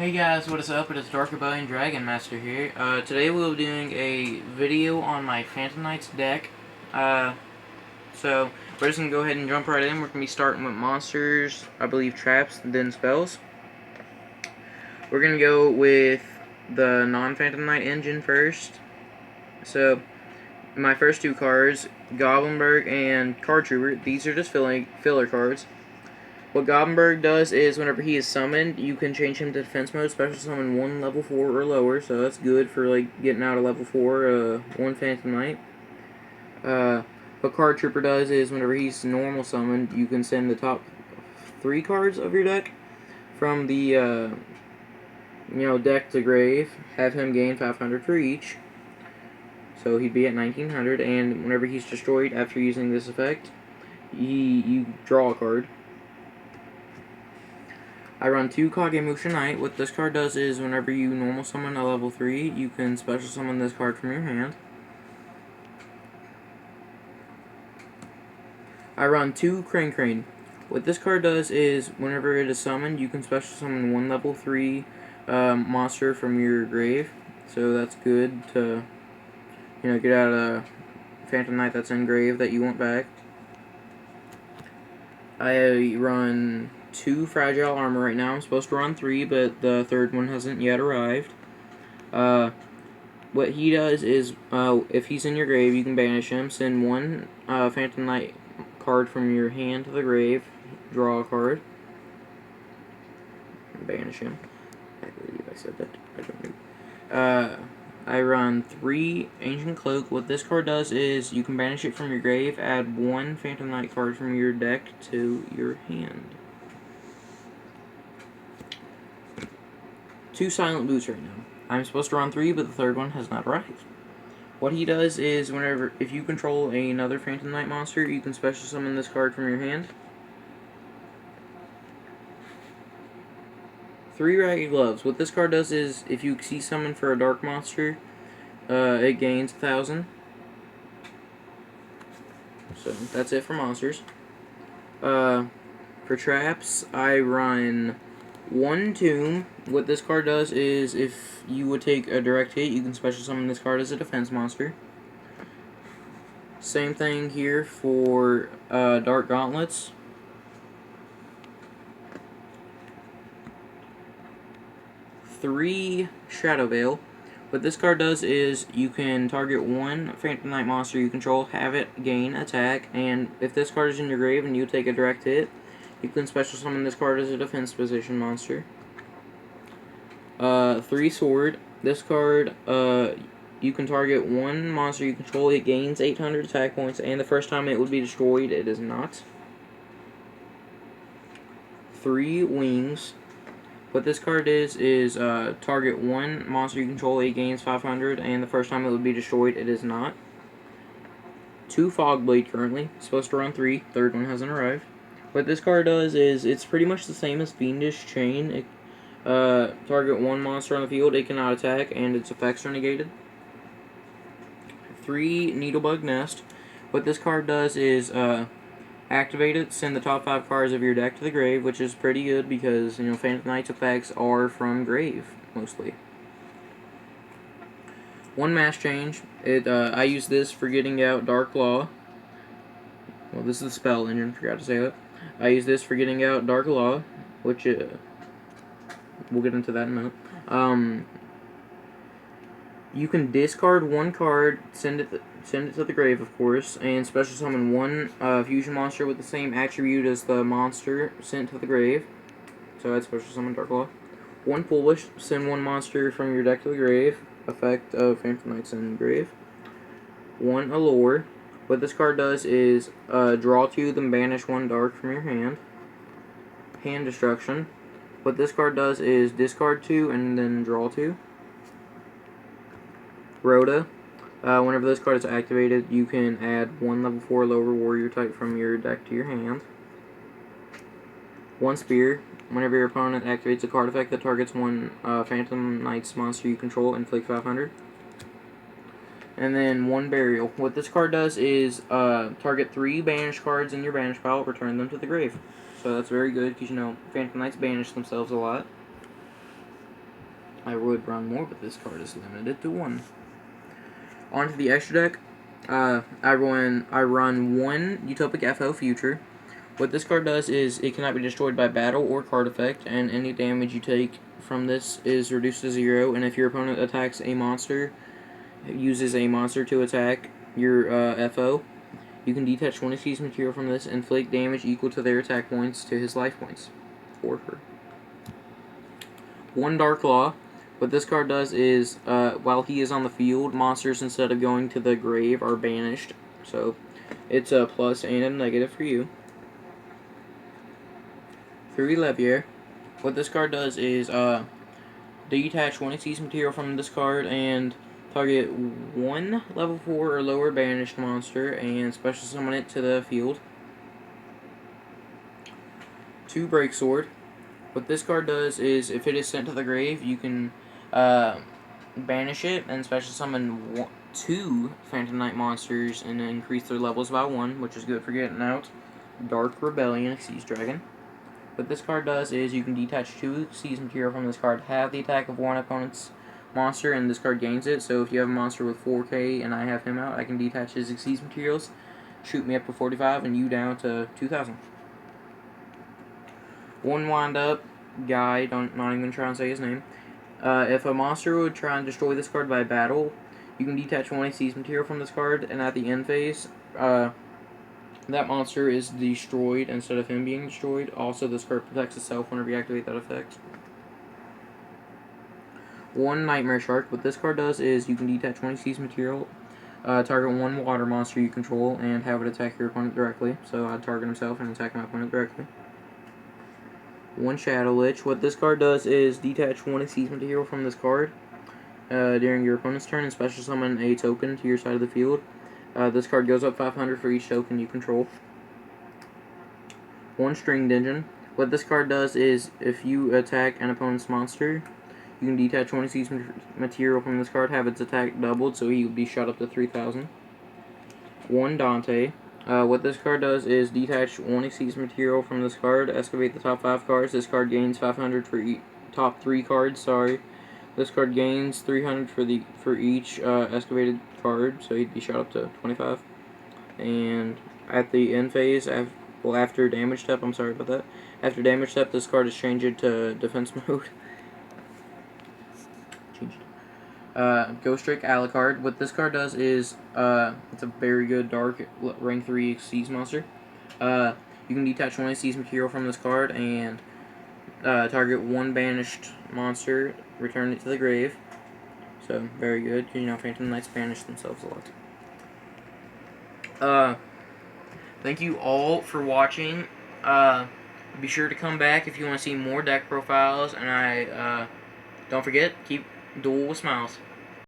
Hey guys, what is up? It is Dark Rebellion Dragon Master here. Today we'll be doing a video on my Phantom Knights deck. So we're just gonna go ahead and jump right in. We're gonna be starting with monsters, I believe traps, and then spells. We're gonna go with the non-Phantom Knight engine first. So my first two cards, Goblinberg and Card Trooper, these are just filler cards. What Goblinberg does is whenever he is summoned, you can change him to defense mode, special summon one level 4 or lower, so that's good for like getting out of level 4, one Phantom Knight. What Card Trooper does is whenever he's normal summoned, you can send the top 3 cards of your deck from the deck to grave, have him gain 500 for each, so he'd be at 1900, and whenever he's destroyed after using this effect, you draw a card. I run 2 Kagemusha Knight. What this card does is whenever you normal summon a level 3, you can special summon this card from your hand. I run 2 Crane. What this card does is whenever it is summoned, you can special summon 1 level 3 monster from your grave. So that's good to get out a Phantom Knight that's in grave that you want back. I run 2 Fragile Armor right now. I'm supposed to run 3, but the third one hasn't yet arrived. What he does is, if he's in your grave, you can banish him. Send 1 Phantom Knight card from your hand to the grave. Draw a card. Banish him. I believe I said that. I don't know. I run 3 Ancient Cloak. What this card does is you can banish it from your grave, add 1 Phantom Knight card from your deck to your hand. 2 Silent Boots right now. I'm supposed to run 3, but the third one has not arrived. What he does is if you control another Phantom Knight monster, you can special summon this card from your hand. 3 Ragged Gloves. What this card does is if you see summon for a dark monster, it gains 1000. So that's it for monsters. For traps, I run 1 Tomb. What this card does is if you would take a direct hit, you can special summon this card as a defense monster. Same thing here for Dark Gauntlets. 3 Shadow Veil. What this card does is you can target 1 Phantom Knight monster you control, have it gain attack, and if this card is in your grave and you take a direct hit, you can special summon this card as a defense position monster. 3 Sword. This card, you can target 1 monster you control, it gains 800 attack points, and the first time it would be destroyed, it is not. 3 Wings. What this card is target 1 monster you control, it gains 500, and the first time it would be destroyed, it is not. 2 Fogblade currently, supposed to run 3, third one hasn't arrived. What this card does is, it's pretty much the same as Fiendish Chain. It, target 1 monster on the field, it cannot attack, and its effects are negated. 3 Needlebug Nest. What this card does is, activate it, send the top 5 cards of your deck to the grave, which is pretty good because, Phantom Knight's effects are from grave, mostly. 1 Mass Change. I use this for getting out Dark Law. Well, this is the spell engine, forgot to say that. I use this for getting out Dark Law, which, we'll get into that in a minute. You can discard 1 card, send it to the grave, of course, and special summon 1 fusion monster with the same attribute as the monster sent to the grave. So I'd special summon Dark Law. 1 Foolish, send 1 monster from your deck to the grave. Effect of Phantom Knights in grave. 1 Allure. What this card does is draw 2, then banish 1 dark from your hand. Hand Destruction. What this card does is discard 2 and then draw 2. Rhoda. Whenever this card is activated, you can add 1 level 4 lower warrior type from your deck to your hand. 1 Spear. Whenever your opponent activates a card effect that targets 1 Phantom Knights monster you control, inflict 500. And then 1 Burial. What this card does is target 3 banished cards in your banish pile, return them to the grave. So that's very good because, Phantom Knights banish themselves a lot. I would run more, but this card is limited to 1. On to the extra deck. I run 1 Utopic FO Future. What this card does is it cannot be destroyed by battle or card effect, and any damage you take from this is reduced to 0. And if your opponent attacks a monster, uses a monster to attack your FO, you can detach 1 seized material from this, inflict damage equal to their attack points to his life points, or her. 1 Dark Law. What this card does is, while he is on the field, monsters, instead of going to the grave, are banished. So, it's a plus and a negative for you. 3 Levier. What this card does is, detach 1 seized material from this card and target 1 level 4 or lower banished monster and special summon it to the field. 2 Break Sword. What this card does is, if it is sent to the grave, you can banish it and special summon 2 Phantom Knight monsters and increase their levels by 1, which is good for getting out. Dark Rebellion, Seized Dragon. What this card does is you can detach 2 seized material from this card, have the attack of 1 opponent's monster, and this card gains it. So if you have a monster with 4k and I have him out, I can detach his seized materials, shoot me up to 45, and you down to 2,000. 1 Wind Up guy, not even try and say his name. If a monster would try and destroy this card by battle, you can detach 1 seized material from this card, and at the end phase, that monster is destroyed instead of him being destroyed. Also, this card protects itself whenever you activate that effect. 1 Nightmare Shark. What this card does is you can detach 1 seized material, target 1 water monster you control, and have it attack your opponent directly. So I'd target himself and attack my opponent directly. 1 Shadow Lich. What this card does is detach 1 seized material from this card during your opponent's turn and special summon a token to your side of the field. This card goes up 500 for each token you control. 1 Stringed Engine. What this card does is, if you attack an opponent's monster, you can detach 1 seized material from this card, have its attack doubled, so he will be shot up to 3,000. 1 Dante. What this card does is detach 1 seized material from this card, excavate the top 5 cards. This card gains 500 for top 3 cards. This card gains 300 for each excavated card, so he'd be shot up to 25. And at the end phase, after damage step, I'm sorry about that. After damage step, this card is changed to defense mode. Ghost Drake Alucard. What this card does is, it's a very good dark rank 3 seized monster. You can detach 1 seized material from this card and target 1 banished monster, return it to the grave. So, very good, because, you know, Phantom Knights banish themselves a lot. Thank you all for watching. Be sure to come back if you want to see more deck profiles, and don't forget, keep duel with smiles.